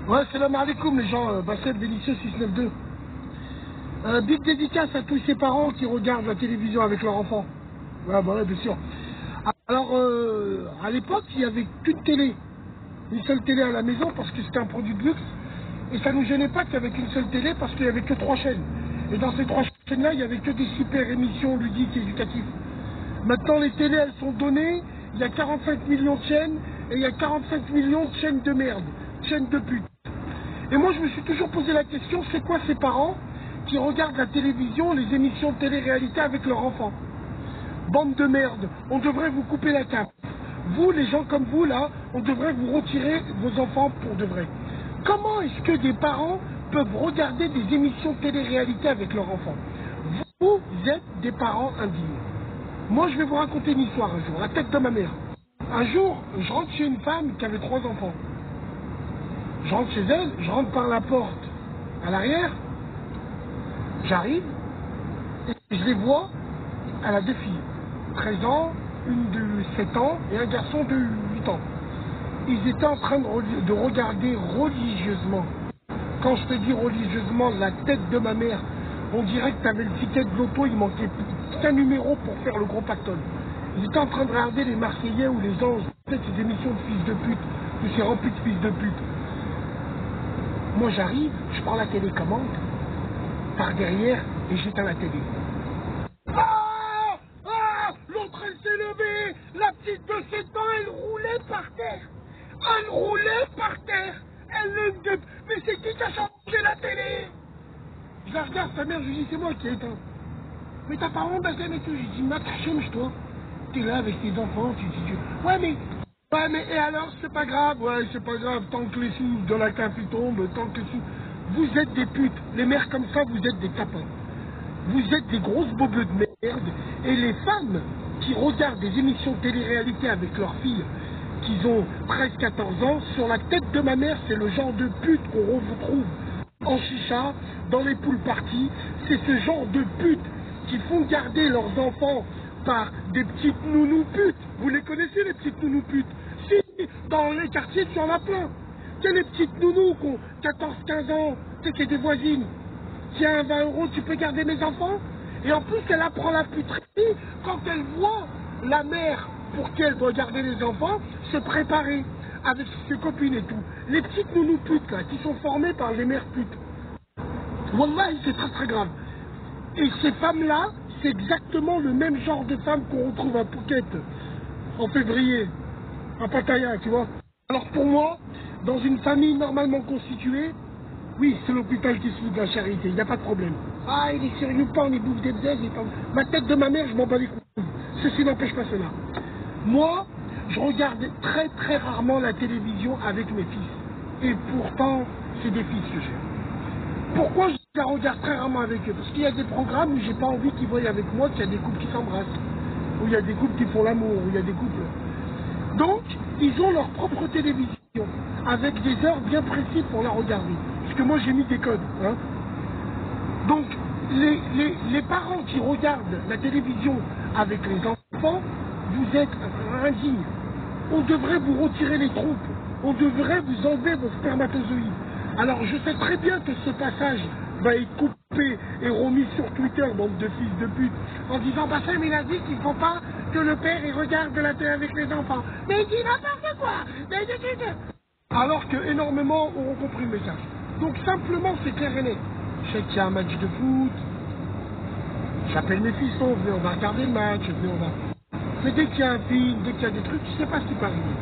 Ouais, salam alaikum les gens, Bassel Vénitieux 692. Big dédicace à tous ces parents qui regardent la télévision avec leurs enfants. Ouais, bah ouais, bien sûr. Alors, à l'époque, il n'y avait qu'une télé. Une seule télé à la maison parce que c'était un produit de luxe. Et ça ne nous gênait pas qu'il n'y avait qu'une seule télé parce qu'il n'y avait que 3 chaînes. Et dans ces 3 chaînes-là, il n'y avait que des super émissions ludiques et éducatives. Maintenant, les télés, elles sont données. Il y a 45 millions de chaînes et il y a 45 millions de chaînes de merde, chaînes de pute. Et moi, je me suis toujours posé la question, c'est quoi ces parents qui regardent la télévision, les émissions de télé-réalité avec leurs enfants? Bande de merde, on devrait vous couper la cape. Vous, les gens comme vous, là, on devrait vous retirer vos enfants pour de vrai. Comment est-ce que des parents peuvent regarder des émissions de télé-réalité avec leurs enfants? Vous êtes des parents indignes. Moi, je vais vous raconter une histoire un jour, la tête de ma mère. Un jour, je rentre chez une femme qui avait 3 enfants. Je rentre chez elle, je rentre par la porte à l'arrière, j'arrive, et je les vois, elle a 2 filles, 13 ans, une de 7 ans et un garçon de 8 ans. Ils étaient en train de regarder religieusement. Quand je te dis religieusement, la tête de ma mère, on dirait que tu avais le ticket de l'auto, il manquait qu'un numéro pour faire le gros pactole. Ils étaient en train de regarder les Marseillais ou les Anges, peut-être ces émissions de fils de pute, où c'est rempli de fils de pute. Moi j'arrive, je prends la télécommande, par derrière, et j'éteins la télé. Ah, ah, l'autre elle s'est levée, la petite de 7 ans, elle roulait par terre. Elle roulait par terre. Mais c'est qui a changé la télé? Je la regarde, sa mère, je lui dis, c'est moi qui ai éteint. Mais t'as pas honte, Bassem et tout. Je dis, ma cachemche, toi. T'es là avec tes enfants, tu dis, ouais, mais, et alors, c'est pas grave, ouais, c'est pas grave, tant que les sous de la cape ils tombent, tant que les sous. Vous êtes des putes. Les mères comme ça, vous êtes des tapins. Vous êtes des grosses bobeux de merde. Et les femmes qui regardent des émissions de télé-réalité avec leurs filles, qui ont 13-14 ans, sur la tête de ma mère, c'est le genre de pute qu'on retrouve en chicha, dans les pool parties. C'est ce genre de pute qui font garder leurs enfants par des petites nounous putes. Vous les connaissez, les petites nounous putes? Si, dans les quartiers, tu en as plein. C'est les petites nounous qui ont 14-15 ans, tu sais, c'est des voisines. Tiens, 20 euros, tu peux garder mes enfants? Et en plus, elle apprend la puterie quand elle voit la mère pour qui elle doit garder les enfants se préparer avec ses copines et tout. Les petites nounous putes, là, qui sont formées par les mères putes. Wallah, c'est très très grave. Et ces femmes-là, c'est exactement le même genre de femmes qu'on retrouve à Phuket en février, à Pattaya, tu vois. Alors pour moi, dans une famille normalement constituée, oui, c'est l'hôpital qui se fout de la charité, il n'y a pas de problème. Ah, il est sur YouPorn, il bouffe des bzaises, ma tête de ma mère, je m'en bats les couilles. Ceci n'empêche pas cela. Moi, je regarde très très rarement la télévision avec mes fils. Et pourtant, c'est des fils que j'ai. Pourquoi je la regarde très rarement avec eux? Parce qu'il y a des programmes où j'ai pas envie qu'ils voient avec moi qu'il y a des couples qui s'embrassent, où il y a des couples qui font l'amour, où il y a des couples... Donc, ils ont leur propre télévision, avec des heures bien précises pour la regarder. Parce que moi, j'ai mis des codes. Hein. Donc, les parents qui regardent la télévision avec les enfants, vous êtes indignes. On devrait vous retirer les trompes. On devrait vous enlever vos spermatozoïdes. Alors, je sais très bien que ce passage va être coupé et remis sur Twitter, bande de fils de pute, en disant, bah ça, mais il a dit qu'il ne faut pas que le père il regarde de la télé avec les enfants. Mais il dit n'importe quoi. Alors que énormément auront compris le message. Donc simplement, c'est clair et net. Je sais qu'il y a un match de foot, j'appelle mes fils, venez, on va regarder le match, venez, on va... Mais dès qu'il y a un film, dès qu'il y a des trucs, je ne sais pas ce qui peut arriver.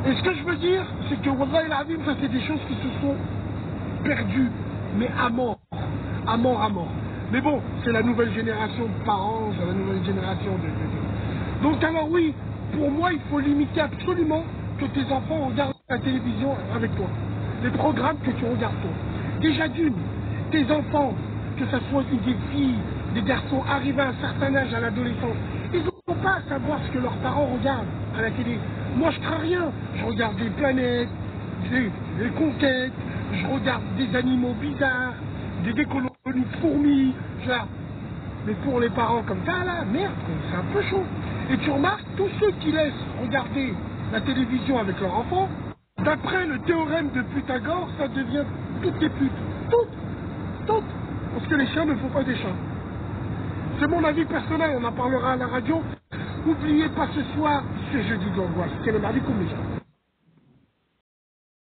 Et ce que je veux dire, c'est que Wallah el Azim, ça c'est des choses qui se sont perdues, mais à mort, à mort, à mort. Mais bon, c'est la nouvelle génération de parents, c'est la nouvelle génération de... Donc alors oui, pour moi, il faut limiter absolument que tes enfants regardent la télévision avec toi. Les programmes que tu regardes toi. Déjà d'une, tes enfants, que ce soit des filles, des garçons arrivés à un certain âge à l'adolescence, ils n'ont pas à savoir ce que leurs parents regardent à la télé. Moi, je crains rien. Je regarde des planètes, des conquêtes, je regarde des animaux bizarres, des colonies de fourmis, genre. Mais pour les parents comme ça, là, merde, c'est un peu chaud. Et tu remarques, tous ceux qui laissent regarder la télévision avec leurs enfants, D'après le théorème de Pythagore, ça devient toutes les putes. Toutes. Parce que les chiens ne font pas des chats. C'est mon avis personnel, on en parlera à la radio. N'oubliez pas ce soir, c'est jeudi d'angoisse. C'est le mardi comme les gens.